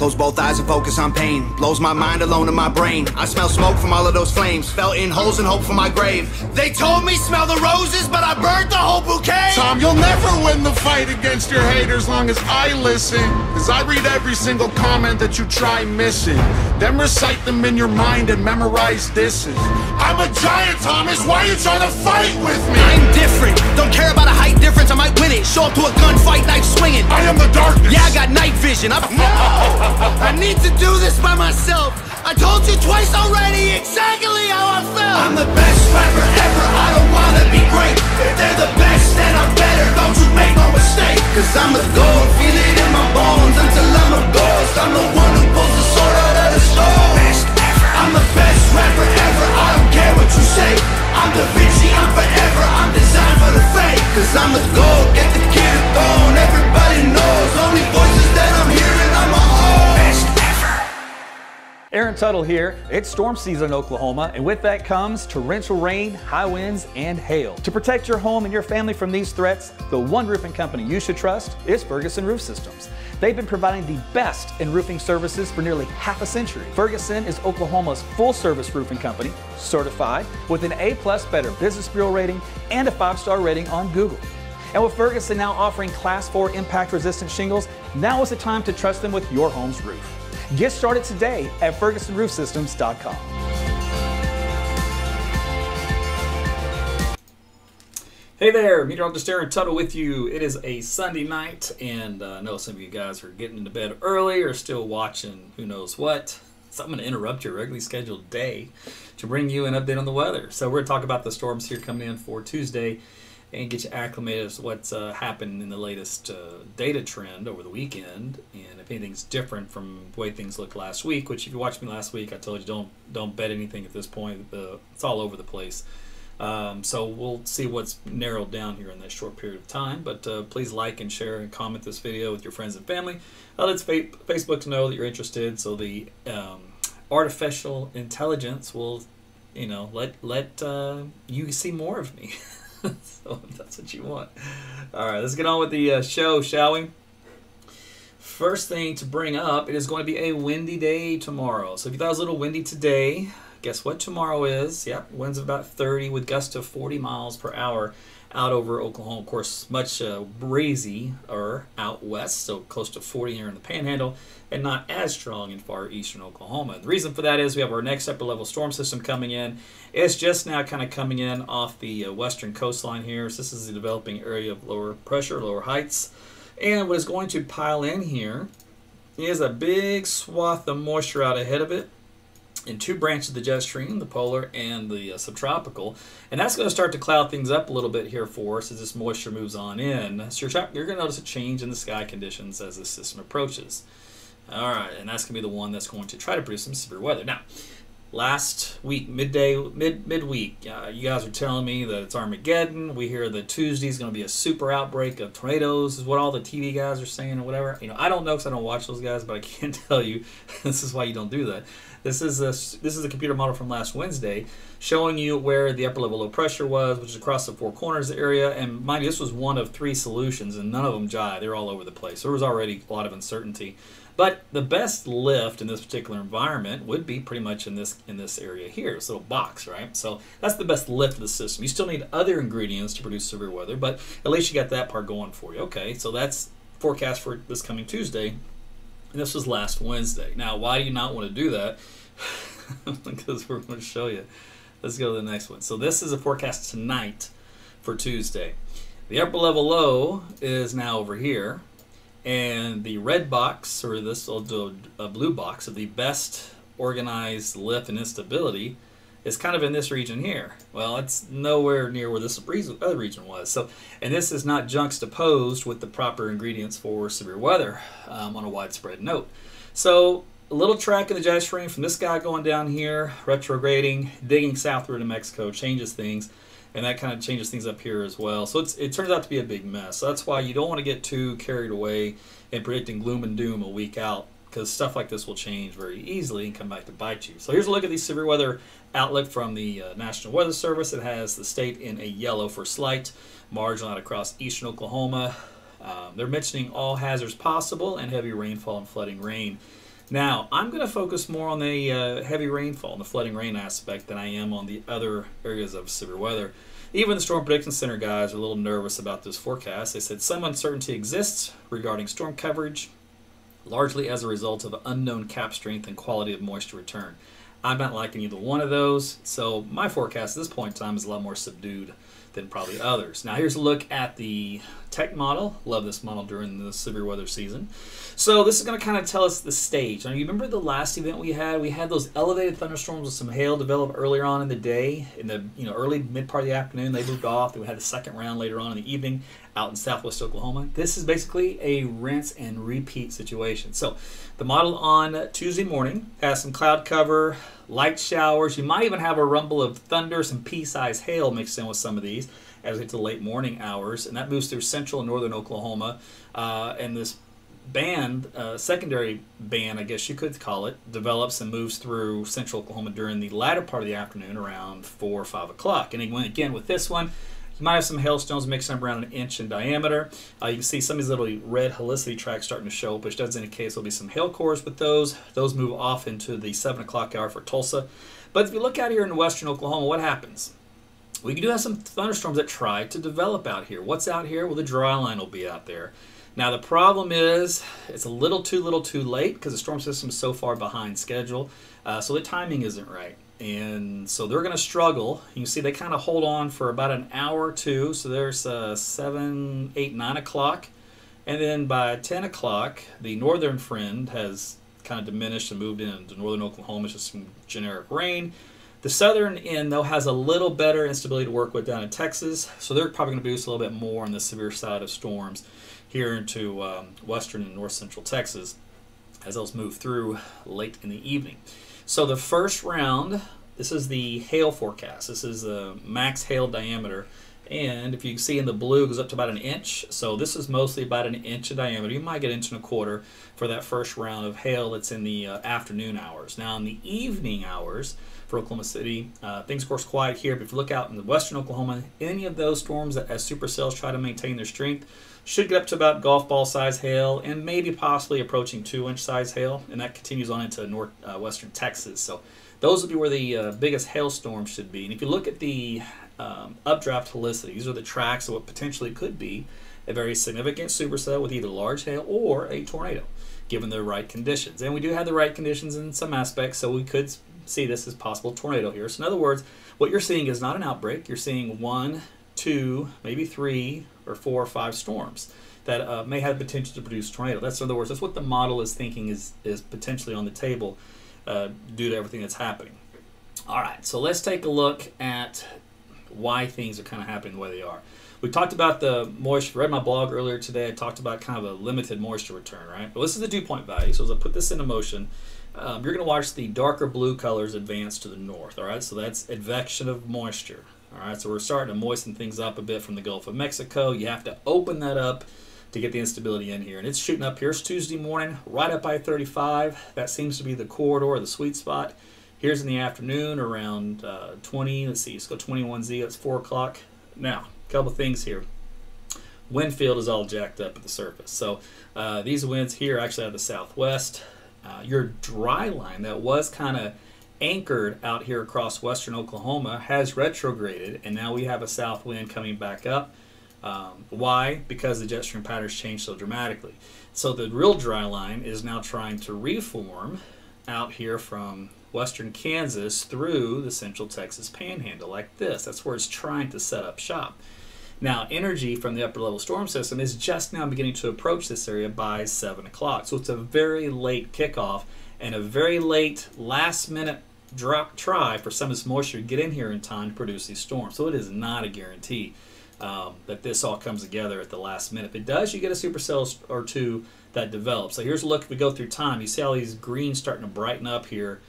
Close both eyes and focus on pain. Blows my mind alone in my brain. I smell smoke from all of those flames. Fell in holes and hope for my grave. They told me smell the roses, but I burnt the whole bouquet. Tom, you'll never win the fight against your haters long as I listen. Cause I read every single comment that you try missing. Then recite them in your mind and memorize disses. I'm a giant, Thomas, why are you trying to fight with me? I'm different, don't care about a height difference. I might win it, show up to a gunfight, knife swinging. I am the darkness. Yeah, I got night vision. No! I need to do this by myself. I told you twice already exactly how I felt. I'm the best rapper ever, I don't wanna be great. If they're the best, then I'm better, don't you make no mistake. Cause I'm the gold, feel it in my bones until I'm a ghost. I'm the one who pulls the sword out of the stone. Best ever. I'm the best rapper ever, I don't care what you say. I'm Da Vinci, I'm forever, I'm designed for the fake. Cause I'm the gold, get the kid a bone. Everybody knows, only voices that I'm hearing on my own. Best ever. Aaron Tuttle here. It's storm season in Oklahoma, and with that comes torrential rain, high winds, and hail. To protect your home and your family from these threats, the one roofing company you should trust is Ferguson Roof Systems. They've been providing the best in roofing services for nearly half a century. Ferguson is Oklahoma's full-service roofing company, certified with an A+ Better Business Bureau rating and a 5-star rating on Google. And with Ferguson now offering Class 4 impact-resistant shingles, now is the time to trust them with your home's roof. Get started today at FergusonRoofSystems.com. Hey there, Meteorologist Aaron Tuttle with you. It is a Sunday night, and I know some of you guys are getting into bed early or still watching who knows what. So I'm going to interrupt your regularly scheduled day to bring you an update on the weather. So we're going to talk about the storms here coming in for Tuesday and get you acclimated as to what's happened in the latest data trend over the weekend, and if anything's different from the way things looked last week, which if you watched me last week, I told you don't bet anything at this point. It's all over the place. So we'll see what's narrowed down here in this short period of time, but please like and share and comment this video with your friends and family. Let Facebook know that you're interested, so the artificial intelligence will, let you see more of me. So if that's what you want. All right, let's get on with the show, shall we? First thing to bring up, it is going to be a windy day tomorrow. So if you thought it was a little windy today, guess what tomorrow is? Yep, winds of about 30 with gusts of 40 miles per hour out over Oklahoma. Of course, much breezy-er out west, so close to 40 here in the Panhandle, and not as strong in far eastern Oklahoma. The reason for that is we have our next upper level storm system coming in. It's just now kind of coming in off the western coastline here. So this is the developing area of lower pressure, lower heights. And what is going to pile in here is a big swath of moisture out ahead of it in two branches of the jet stream, the polar and the subtropical. And that's going to start to cloud things up a little bit here for us as this moisture moves on in. So you're going to notice a change in the sky conditions as this system approaches. All right, and that's going to be the one that's going to try to produce some severe weather. Now, last week, midweek, you guys are telling me that it's Armageddon. We hear that Tuesday is going to be a super outbreak of tornadoes, is what all the TV guys are saying or whatever. I don't know because I don't watch those guys, but I can tell you this is why you don't do that. This is a computer model from last Wednesday showing you where the upper level low pressure was, which is across the four corners area. And mind you, this was one of 3 solutions, and none of them jive. They're all over the place. There was already a lot of uncertainty. But the best lift in this particular environment would be pretty much in this area here, this little box, right? So that's the best lift of the system. You still need other ingredients to produce severe weather, but at least you got that part going for you. Okay, so that's forecast for this coming Tuesday, and this was last Wednesday. Now, why do you not want to do that? Because we're going to show you. Let's go to the next one. So this is a forecast tonight for Tuesday. The upper level low is now over here. And the red box, or this will do a blue box of the best organized lift and instability, is kind of in this region here. Well, it's nowhere near where this other region was. So, and this is not juxtaposed with the proper ingredients for severe weather on a widespread note. So, a little track in the jet stream from this guy going down here, retrograding, digging southward to Mexico, changes things. And that kind of changes things up here as well. So it turns out to be a big mess. So that's why you don't want to get too carried away in predicting gloom and doom a week out, because stuff like this will change very easily and come back to bite you. So here's a look at the severe weather outlook from the National Weather Service. It has the state in a yellow for slight, marginal out across eastern Oklahoma. They're mentioning all hazards possible and heavy rainfall and flooding rain. Now, I'm going to focus more on the heavy rainfall and the flooding rain aspect than I am on the other areas of severe weather. Even the Storm Prediction Center guys are a little nervous about this forecast. They said some uncertainty exists regarding storm coverage, largely as a result of unknown cap strength and quality of moisture return. I'm not liking either one of those, so my forecast at this point in time is a lot more subdued than probably others. Now here's a look at the tech model. Love this model during the severe weather season. So this is going to kind of tell us the stage. Now you remember the last event we had? We had those elevated thunderstorms with some hail develop earlier on in the day, in the early mid part of the afternoon. They moved off. Then we had the second round later on in the evening out in southwest Oklahoma. This is basically a rinse and repeat situation. So the model on Tuesday morning has some cloud cover, light showers. You might even have a rumble of thunder, some pea-sized hail mixed in with some of these as we get to the late morning hours, and that moves through central and northern Oklahoma. And this band, secondary band, I guess you could call it, develops and moves through central Oklahoma during the latter part of the afternoon around 4 or 5 o'clock. And again, with this one, you might have some hailstones mixing up around 1 inch in diameter. You can see some of these little red helicity tracks starting to show up, which does indicate there'll be some hail cores with those. Those move off into the 7 o'clock hour for Tulsa. But if you look out here in western Oklahoma, what happens? We do have some thunderstorms that try to develop out here. What's out here? Well, the dry line will be out there. Now the problem is it's a little too late because the storm system is so far behind schedule, so the timing isn't right. And so they're going to struggle. You can see they kind of hold on for about an hour or two. So there's 7, 8, 9 o'clock. And then by 10 o'clock, the northern friend has kind of diminished and moved into northern Oklahoma. It's just some generic rain. The southern end, though, has a little better instability to work with down in Texas. So they're probably going to boost a little bit more on the severe side of storms here into western and north central Texas as those move through late in the evening. So the first round, this is the hail forecast. This is the max hail diameter. And if you can see in the blue, it goes up to about 1 inch. So this is mostly about 1 inch in diameter. You might get 1.25 inches for that first round of hail that's in the afternoon hours. Now in the evening hours for Oklahoma City, things of course quiet here. But if you look out in the western Oklahoma, any of those storms that as supercells try to maintain their strength should get up to about golf ball size hail and maybe possibly approaching 2-inch size hail. And that continues on into northwestern Texas. So those would be where the biggest hailstorms should be. And if you look at the updraft helicity, these are the tracks of what potentially could be a very significant supercell with either large hail or a tornado, given the right conditions. And we do have the right conditions in some aspects, so we could see this as possible tornado here. So in other words, what you're seeing is not an outbreak. You're seeing 1, 2, maybe 3 or 4 or 5 storms that may have potential to produce tornado. That's, in other words, that's what the model is thinking is potentially on the table due to everything that's happening. All right, so let's take a look at why things are kind of happening the way they are. We talked about the moisture. I read my blog earlier today. I talked about kind of a limited moisture return, right? Well, this is the dew point value. So as I put this into motion, you're going to watch the darker blue colors advance to the north, all right? So that's advection of moisture, all right? So we're starting to moisten things up a bit from the Gulf of Mexico. You have to open that up to get the instability in here. And it's shooting up here. It's Tuesday morning, right up I-35. That seems to be the corridor, the sweet spot. Here's in the afternoon around 20, let's see, let's go 21Z, that's 4 o'clock. Now, a couple things here. Wind field is all jacked up at the surface. So these winds here are actually out of the southwest. Your dry line that was kind of anchored out here across western Oklahoma has retrograded, and now we have a south wind coming back up. Why? Because the jet stream patterns changed so dramatically. So the real dry line is now trying to reform out here from western Kansas through the central Texas panhandle like this. That's where it's trying to set up shop. Now, energy from the upper level storm system is just now beginning to approach this area by 7 o'clock. So it's a very late kickoff and a very late last minute try for some of this moisture to get in here in time to produce these storms. So it is not a guarantee that this all comes together at the last minute. If it does, you get a supercell or two that develops. So here's a look. If we go through time, you see all these greens starting to brighten up here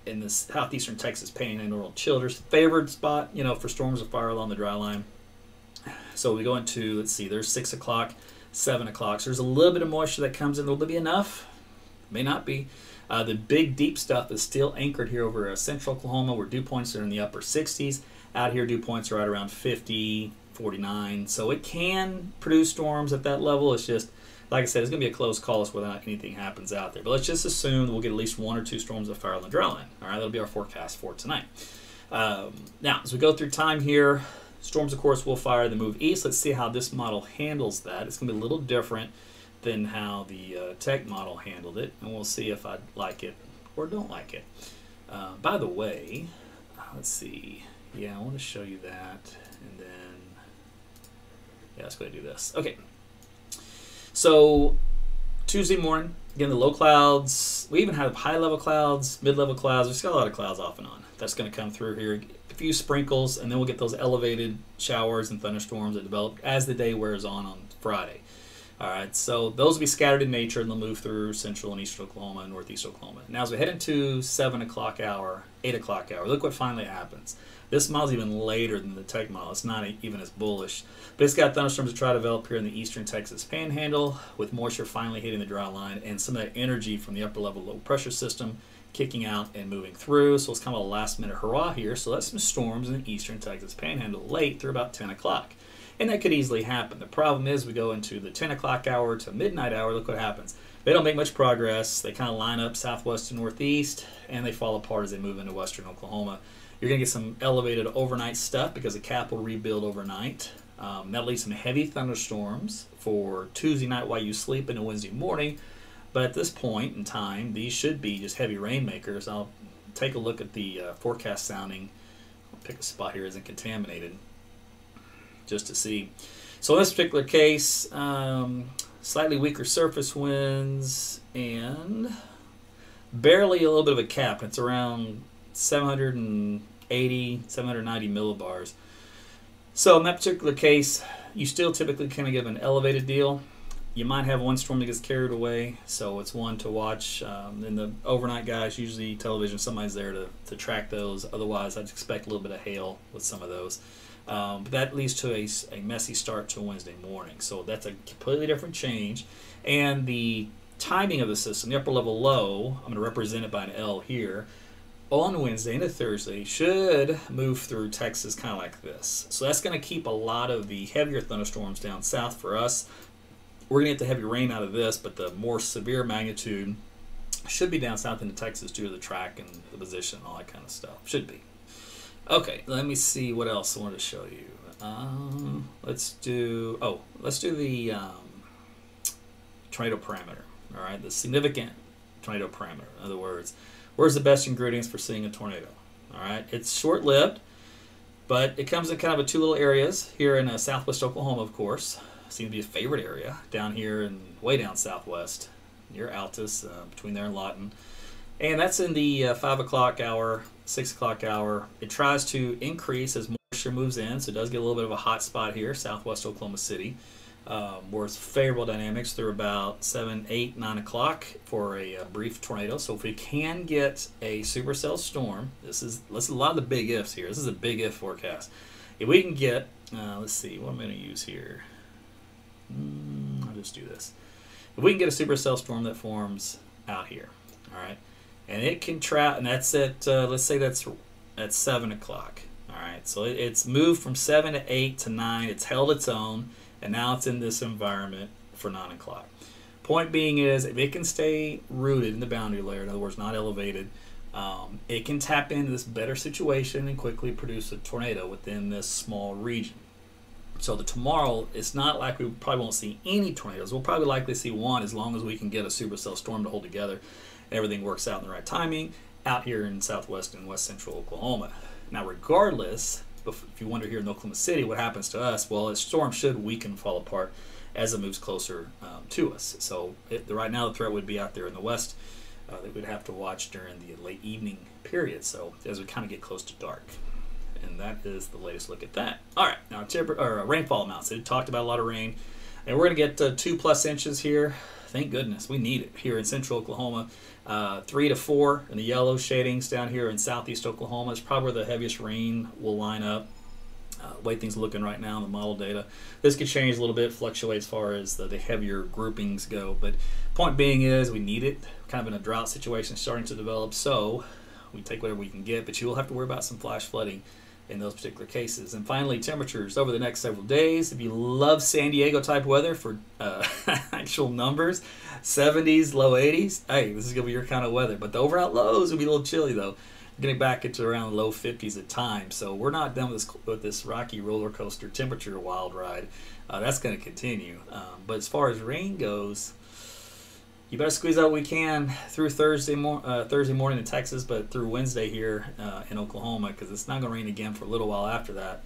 in the southeastern Texas panhandle. Childers, favored spot, you know, for storms of fire along the dry line. So we go into, let's see, there's 6 o'clock, 7 o'clock. So there's a little bit of moisture that comes in. Will it be enough? May not be. The big deep stuff is still anchored here over central Oklahoma, where dew points are in the upper 60s. Out here, dew points are right around 50, 49. So it can produce storms at that level. It's just like I said, it's going to be a close call as whether or not anything happens out there. But let's just assume that we'll get at least 1 or 2 storms of fire on the dry line. All right, that'll be our forecast for tonight. Now, as we go through time here, storms, of course, will fire and move east. Let's see how this model handles that. It's going to be a little different than how the tech model handled it, and we'll see if I like it or don't like it. By the way, let's see. Yeah, I want to show you that, and then, yeah, let's go ahead and do this. Okay. So, Tuesday morning, again, the low clouds. We even have high-level clouds, mid-level clouds. We've got a lot of clouds off and on. That's going to come through here. A few sprinkles, and then we'll get those elevated showers and thunderstorms that develop as the day wears on Friday. All right, so those will be scattered in nature, and they'll move through central and eastern Oklahoma and northeast Oklahoma. Now, as we head into 7 o'clock hour, 8 o'clock hour, look what finally happens. This model's even later than the tech model. It's not even as bullish. But it's got thunderstorms to try to develop here in the eastern Texas panhandle, with moisture finally hitting the dry line and some of that energy from the upper level low pressure system kicking out and moving through. So it's kind of a last minute hurrah here. So that's some storms in the eastern Texas panhandle late through about 10 o'clock. And that could easily happen. The problem is we go into the 10 o'clock hour to midnight hour. Look what happens. They don't make much progress. They kind of line up southwest to northeast, and they fall apart as they move into western Oklahoma. You're going to get some elevated overnight stuff because the cap will rebuild overnight. That'll leave some heavy thunderstorms for Tuesday night while you sleep into Wednesday morning. But at this point in time, these should be just heavy rainmakers. I'll take a look at the forecast sounding. I'll pick a spot here isn't contaminated just to see. So in this particular case, slightly weaker surface winds and barely a little bit of a cap. It's around 780, 790 millibars. So in that particular case, you still typically kind of give an elevated deal. You might have one storm that gets carried away, so it's one to watch. In the overnight guys, usually television, somebody's there to track those. Otherwise, I'd expect a little bit of hail with some of those. But that leads to a messy start to Wednesday morning. So that's a completely different change. And the timing of the system, the upper level low, I'm going to represent it by an L here, on Wednesday into Thursday should move through Texas kind of like this. So that's going to keep a lot of the heavier thunderstorms down south for us. We're going to get the heavy rain out of this, but the more severe magnitude should be down south into Texas due to the track and the position and all that kind of stuff. Should be. Okay, let me see what else I wanted to show you. Let's do the tornado parameter. All right, the significant tornado parameter. In other words, where's the best ingredients for seeing a tornado? All right, it's short-lived, but it comes in kind of two little areas here in southwest Oklahoma, of course. Seems to be a favorite area down here and way down southwest near Altus, between there and Lawton. And that's in the 5 o'clock hour, 6 o'clock hour. It tries to increase as moisture moves in, so it does get a little bit of a hot spot here, southwest Oklahoma City, where it's favorable dynamics through about 7, 8, 9 o'clock for a brief tornado. So if we can get a supercell storm, this is a lot of the big ifs here. This is a big if forecast. If we can get, let's see, what I'm going to use here. I'll just do this. If we can get a supercell storm that forms out here, all right, and it can trap, and that's at let's say that's at 7 o'clock. All right, so it's moved from 7 to 8 to 9. It's held its own, and now it's in this environment for 9 o'clock. Point being is, if it can stay rooted in the boundary layer, in other words, not elevated, it can tap into this better situation and quickly produce a tornado within this small region. So tomorrow, it's not like we probably won't see any tornadoes. We'll probably likely see one as long as we can get a supercell storm to hold together and everything works out in the right timing out here in southwest and west central Oklahoma. Now, regardless, if you wonder here in Oklahoma City, what happens to us? Well, a storm should weaken, fall apart as it moves closer to us. So right now, the threat would be out there in the west that we'd have to watch during the late evening period. So as we kind of get close to dark. And that is the latest look at that. All right, now rainfall amounts. So we talked about a lot of rain, and we're going to get 2+ inches here. Thank goodness, we need it here in central Oklahoma. 3 to 4 in the yellow shadings down here in southeast Oklahoma. It's probably where the heaviest rain will line up. The way things are looking right now in the model data. This could change a little bit, fluctuate as far as the heavier groupings go. But point being is we need it. We're kind of in a drought situation starting to develop, so we take whatever we can get. But you will have to worry about some flash flooding in those particular cases. And finally, temperatures over the next several days. If you love San Diego type weather for actual numbers, 70s, low 80s, hey, this is going to be your kind of weather. But the overall lows will be a little chilly, though. Getting back into around low 50s at times. So we're not done with this rocky roller coaster temperature wild ride. That's going to continue. But as far as rain goes, you better squeeze out what we can through Thursday morning in Texas, but through Wednesday here in Oklahoma, because it's not going to rain again for a little while after that.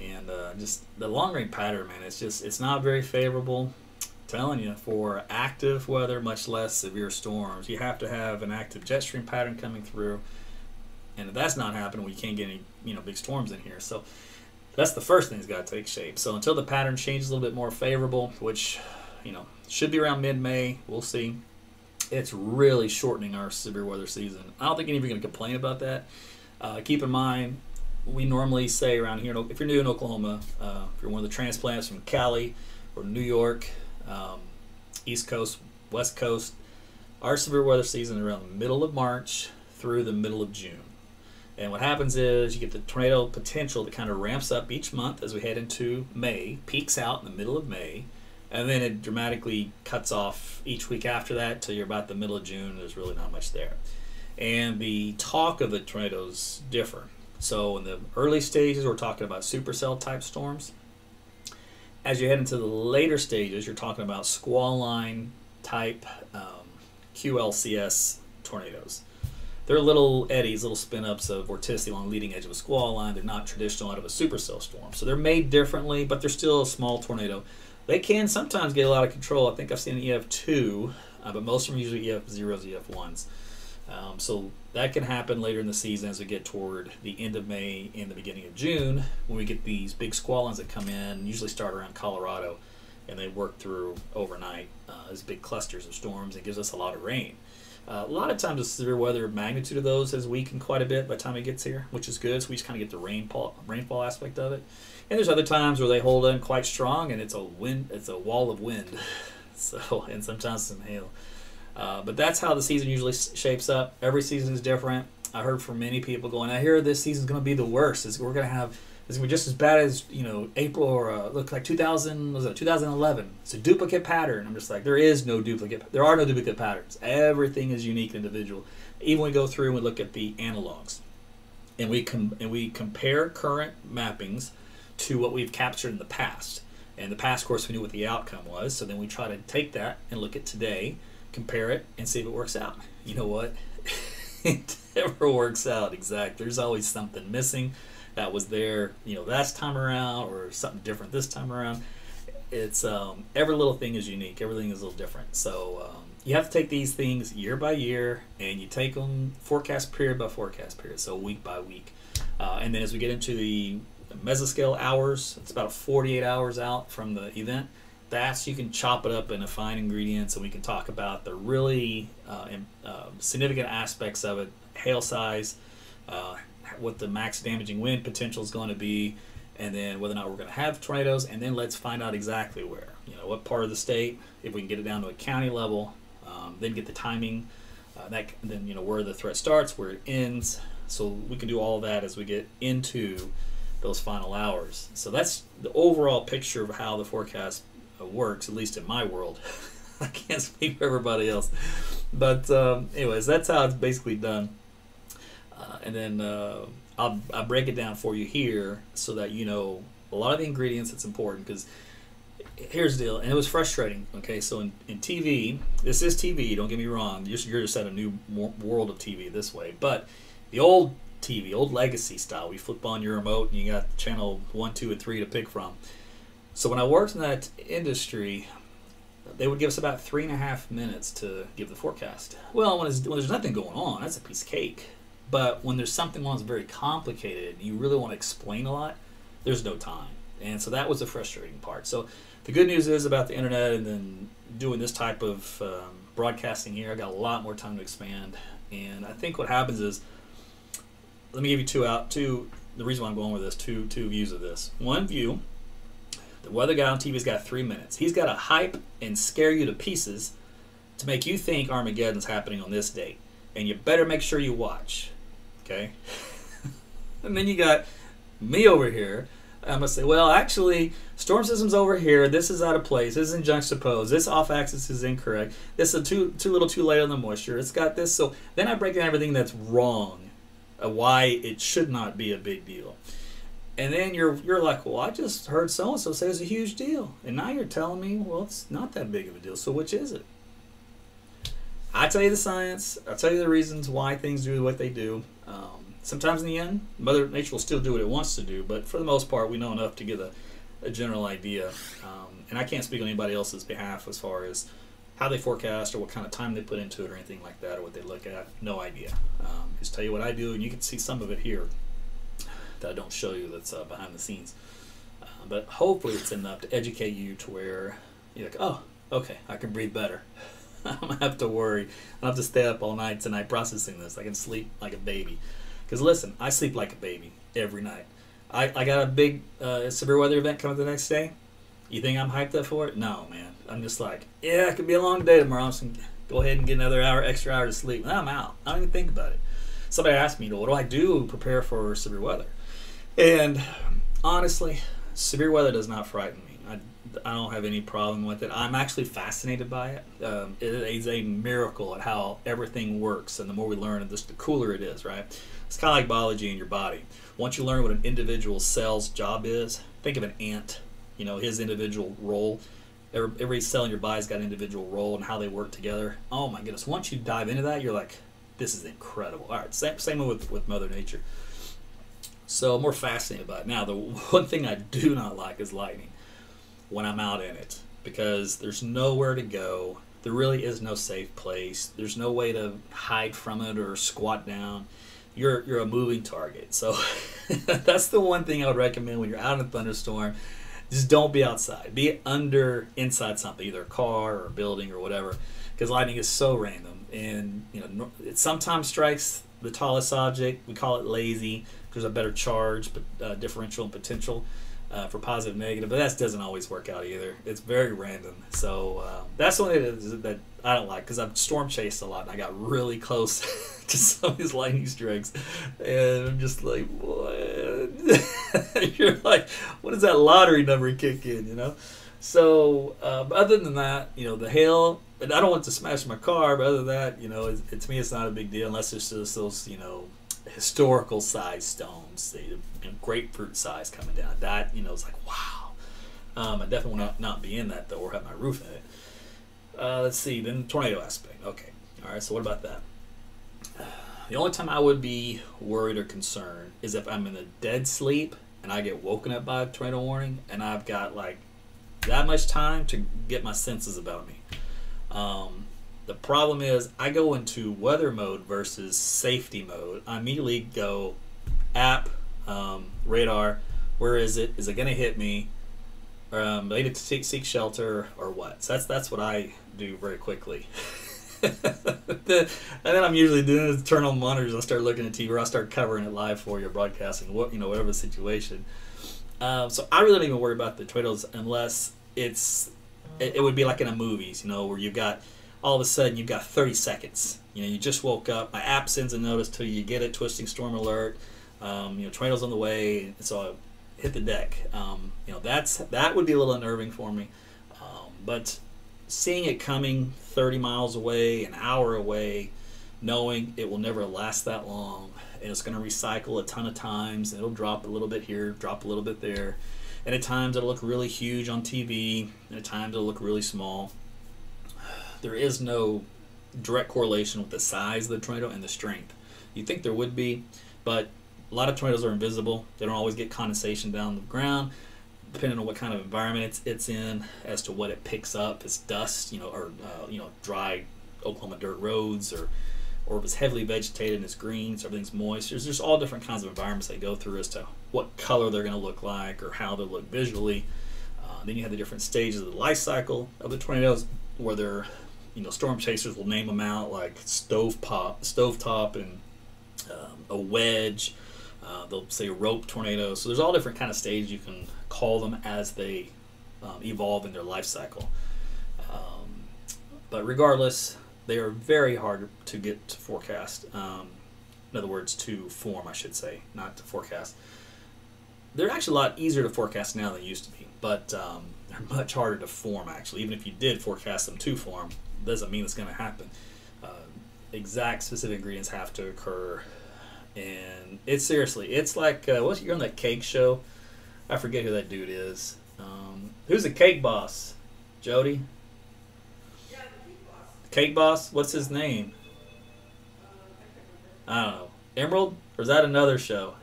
And just the long rain pattern, man, it's not very favorable. I'm telling you, for active weather, much less severe storms, you have to have an active jet stream pattern coming through. And if that's not happening, we can't get any big storms in here. So that's the first thing that's got to take shape. So until the pattern changes a little bit more favorable, which should be around mid-May, we'll see. It's really shortening our severe weather season. I don't think anybody's going to complain about that. Keep in mind, we normally say around here, if you're new in Oklahoma, if you're one of the transplants from Cali or New York, East Coast, West Coast, our severe weather season is around the middle of March through the middle of June. And what happens is you get the tornado potential that kind of ramps up each month as we head into May, peaks out in the middle of May, and then it dramatically cuts off each week after that till you're about the middle of June. There's really not much there. And the talk of the tornadoes differ. So in the early stages, we're talking about supercell type storms. As you head into the later stages, you're talking about squall line type QLCS tornadoes. They're little eddies, little spin-ups of vorticity along the leading edge of a squall line. They're not traditional out of a supercell storm. So they're made differently, but they're still a small tornado. They can sometimes get a lot of control. I think I've seen an EF2, but most of them are usually EF0s, EF1s. So that can happen later in the season as we get toward the end of May and the beginning of June, when we get these big squall lines that come in, usually start around Colorado, and they work through overnight as big clusters of storms. It gives us a lot of rain. A lot of times the severe weather magnitude of those has weakened quite a bit by the time it gets here, which is good. So we just kind of get the rainfall aspect of it. And there's other times where they hold in quite strong, and it's a wall of wind. So, and sometimes some hail. But that's how the season usually shapes up. Every season is different. I heard from many people going, I hear this season's going to be the worst. It's going to be just as bad as April or look like 2011. It's a duplicate pattern. I'm just like, there are no duplicate patterns. Everything is unique, individual. Even when we go through and we look at the analogs, and we compare current mappings to what we've captured in the past. And the past, of course, we knew what the outcome was. So then we try to take that and look at today, compare it, and see if it works out. You know what? It never works out exact. There's always something missing that was there, last time around, or something different this time around. It's every little thing is unique. Everything is a little different. So you have to take these things year by year, and you take them forecast period by forecast period, so week by week. And then as we get into the mesoscale hours, it's about 48 hours out from the event. You can chop it up into fine ingredients, and we can talk about the really significant aspects of it: hail size, what the max damaging wind potential is going to be, and then whether or not we're going to have tornadoes. And then let's find out exactly where, what part of the state, if we can get it down to a county level, then get the timing, then where the threat starts, where it ends. So we can do all of that as we get into those final hours. So that's the overall picture of how the forecast works, at least in my world. I can't speak for everybody else, but anyways, that's how it's basically done. And then I'll break it down for you here so that a lot of the ingredients. It's important, because here's the deal, and it was frustrating. Okay, so in TV, this is TV, don't get me wrong, you're just at a new world of TV this way, but the old TV, old legacy style, we flip on your remote and you got channel 1, 2, and 3 to pick from. So when I worked in that industry, they would give us about 3.5 minutes to give the forecast. Well, when there's nothing going on, that's a piece of cake. But when there's something that's very complicated, you really want to explain a lot, there's no time. And so that was the frustrating part. So the good news is about the internet and then doing this type of broadcasting here, I got a lot more time to expand. And I think what happens is, let me give you two, the reason why I'm going with this, two views of this. One view, the weather guy on TV's got 3 minutes. He's got to hype and scare you to pieces to make you think Armageddon's happening on this date. And you better make sure you watch. Okay? And then you got me over here, I'm gonna say, well, actually, storm system's over here. This is out of place. This isn't juxtaposed. This off axis is incorrect. This is too little too late on the moisture. It's got this. So then I break down everything that's wrong, why it should not be a big deal. And then you're like, well, I just heard so and so say it's a huge deal, and now you're telling me, well, it's not that big of a deal. So which is it? I tell you the science. I tell you the reasons why things do what they do. Sometimes in the end, Mother Nature will still do what it wants to do, but for the most part, we know enough to get a general idea. And I can't speak on anybody else's behalf as far as how they forecast or what kind of time they put into it or anything like that or what they look at. No idea. Just tell you what I do, and you can see some of it here that I don't show you that's behind the scenes. But hopefully it's enough to educate you to where you're like, oh, okay, I can breathe better. I don't have to worry. I don't have to stay up all night tonight processing this. I can sleep like a baby. Because listen, I sleep like a baby every night. I got a big severe weather event coming the next day. You think I'm hyped up for it? No, man. I'm just like, yeah, it could be a long day tomorrow. So go ahead and get another extra hour to sleep. And I'm out. I don't even think about it. Somebody asked me, what do I do to prepare for severe weather? And honestly, severe weather does not frighten me. I don't have any problem with it. I'm actually fascinated by it. It is a miracle at how everything works, and the more we learn, the cooler it is, right? It's kind of like biology in your body. Once you learn what an individual cell's job is, think of an ant, his individual role. Every cell in your body's got an individual role and how they work together. Oh my goodness, once you dive into that, you're like, this is incredible. All right, same with Mother Nature. So I'm more fascinated by it. Now, the one thing I do not like is lightning when I'm out in it, because there's nowhere to go. There really is no safe place. There's no way to hide from it or squat down. You're a moving target. So that's the one thing I would recommend when you're out in a thunderstorm. Just don't be outside. Be inside something, either a car or a building or whatever, because lightning is so random. And it sometimes strikes the tallest object. We call it lazy. There's a better charge, but differential and potential for positive and negative. But that doesn't always work out either. It's very random. So that's the one that I don't like, because I've storm chased a lot and I got really close to some of these lightning strikes, and I'm just like, what? You're like, what does that lottery number kick in? So other than that, the hail. And I don't want to smash my car, but other than that, to me it's not a big deal unless it's just those historical size stones, grapefruit size coming down. That it's like, wow. I definitely will not be in that though, or have my roof in it. Let's see, then the tornado aspect. Okay, all right. So what about that? The only time I would be worried or concerned is if I'm in a dead sleep and I get woken up by a tornado warning, and I've got like that much time to get my senses about me. The problem is I go into weather mode versus safety mode. I immediately go app, radar, where is it? Is it going to hit me? I need to seek shelter or what? So that's what I do very quickly. And then I'm usually doing is turn on monitors. I start looking at TV, or I start covering it live for you, broadcasting, whatever the situation. So I really don't even worry about the tornadoes unless it would be like in a movies, where you've got all of a sudden you've got 30 seconds. You just woke up. My app sends a notice to you. You get it, twisting storm alert. Tornadoes on the way. So I hit the deck. That would be a little unnerving for me. But seeing it coming 30 miles away, an hour away, knowing it will never last that long, and it's going to recycle a ton of times, and it'll drop a little bit here, drop a little bit there. And at times it'll look really huge on TV, and at times it'll look really small. There is no direct correlation with the size of the tornado and the strength. You'd think there would be, but a lot of tornadoes are invisible. They don't always get condensation down the ground, depending on what kind of environment it's in, as to what it picks up. It's dust, or dry Oklahoma dirt roads, or if it's heavily vegetated and it's green, so everything's moist. There's all different kinds of environments they go through as to what color they're going to look like or how they'll look visually. Then you have the different stages of the life cycle of the tornadoes, where they're, storm chasers will name them out like stovetop, and a wedge. They'll say a rope tornado. So there's all different kind of stages you can call them as they evolve in their life cycle. But regardless, they are very hard to get to forecast. In other words, to form, I should say, not to forecast. they're actually a lot easier to forecast now than they used to be, but they're much harder to form, actually. Even if you did forecast them to form, doesn't mean it's going to happen. Exact specific ingredients have to occur, and it's like you're on that cake show. I forget who that dude is. Who's the cake boss? Jody? Yeah, the cake boss. Cake boss? What's his name? I don't know. Emerald? Or is that another show?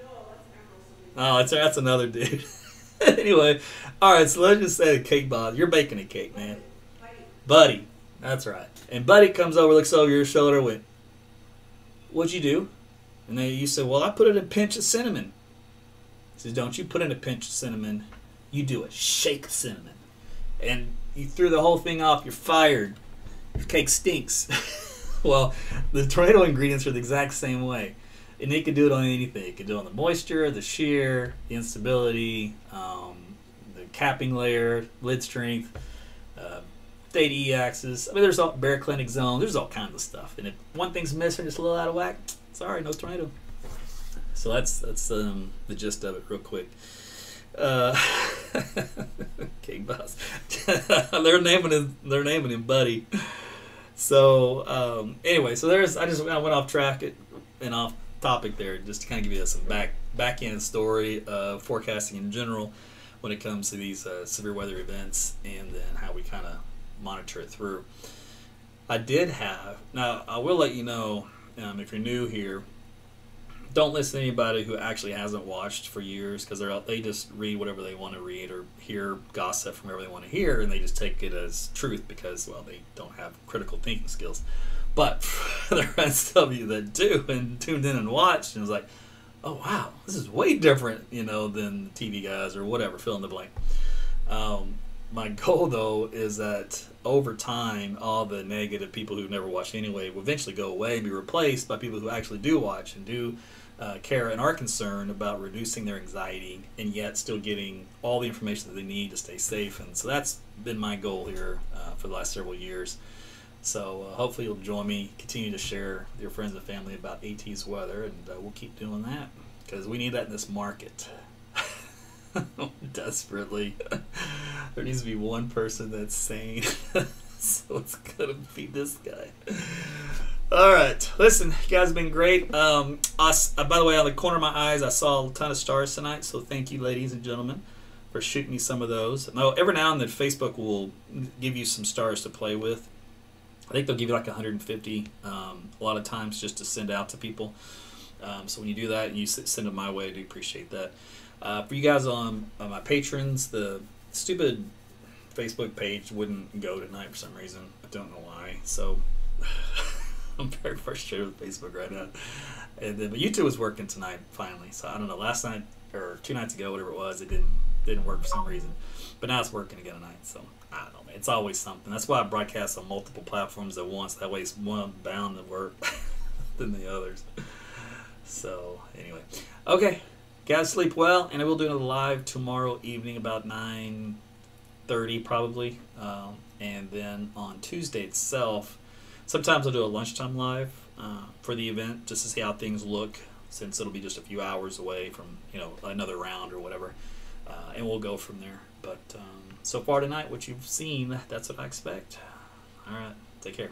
No, that's Emerald. Oh, that's another dude. Anyway, all right. So let's just say the cake boss. You're baking a cake, man. Buddy. That's right. And Buddy comes over, looks over your shoulder, and went, "What'd you do?" And then you said, "Well, I put in a pinch of cinnamon." He says, "Don't you put in a pinch of cinnamon. You do a shake of cinnamon." And you threw the whole thing off. You're fired. Your cake stinks. Well, the tornado ingredients are the exact same way. And they could do it on anything. It could do it on the moisture, the shear, the instability, the capping layer, lid strength, theta E-axis. I mean, there's all baroclinic zone. There's all kinds of stuff. And if one thing's missing, just a little out of whack, sorry, no tornado. So that's the gist of it, real quick. Cake boss. they're naming him Buddy. So anyway, so I went off track and off topic there, just to kind of give you some back end story of forecasting in general when it comes to these severe weather events, and then how we kind of monitor it through. Now I will let you know, if you're new here, don't listen to anybody who actually hasn't watched for years, because they just read whatever they want to read or hear gossip from wherever they want to hear, and they just take it as truth because, well, they don't have critical thinking skills. But for the rest of you that do and tuned in and watched and was like, "Oh wow, this is way different," than the TV guys or whatever, fill in the blank. My goal, though, is that over time, all the negative people who've never watched anyway will eventually go away and be replaced by people who actually do watch and do care and are concerned about reducing their anxiety, and yet still getting all the information that they need to stay safe. And so that's been my goal here for the last several years. So hopefully you'll join me, continue to share with your friends and family about AT's weather, and we'll keep doing that because we need that in this market. Desperately. There needs to be one person that's sane. So it's gonna be this guy. Alright, listen, you guys have been great. By the way, on the corner of my eyes, I saw a ton of stars tonight, so thank you, ladies and gentlemen, for shooting me some of those. Now, every now and then, Facebook will give you some stars to play with. I think they'll give you like 150 a lot of times, just to send out to people. So when you do that and you send them my way, I do appreciate that. For you guys on my patrons, the stupid Facebook page wouldn't go tonight for some reason. I don't know why. So I'm very frustrated with Facebook right now. And then, but YouTube was working tonight finally. So I don't know. Last night or 2 nights ago, whatever it was, it didn't work for some reason. But now it's working again tonight. So I don't know, man. It's always something. That's why I broadcast on multiple platforms at once. That way it's one bound to work than the others. So anyway, okay. Guys, sleep well, and I will do another live tomorrow evening about 9:30 probably, and then on Tuesday itself, sometimes I'll do a lunchtime live for the event just to see how things look, since it'll be just a few hours away from another round or whatever, and we'll go from there. But so far tonight, what you've seen, that's what I expect. All right, take care.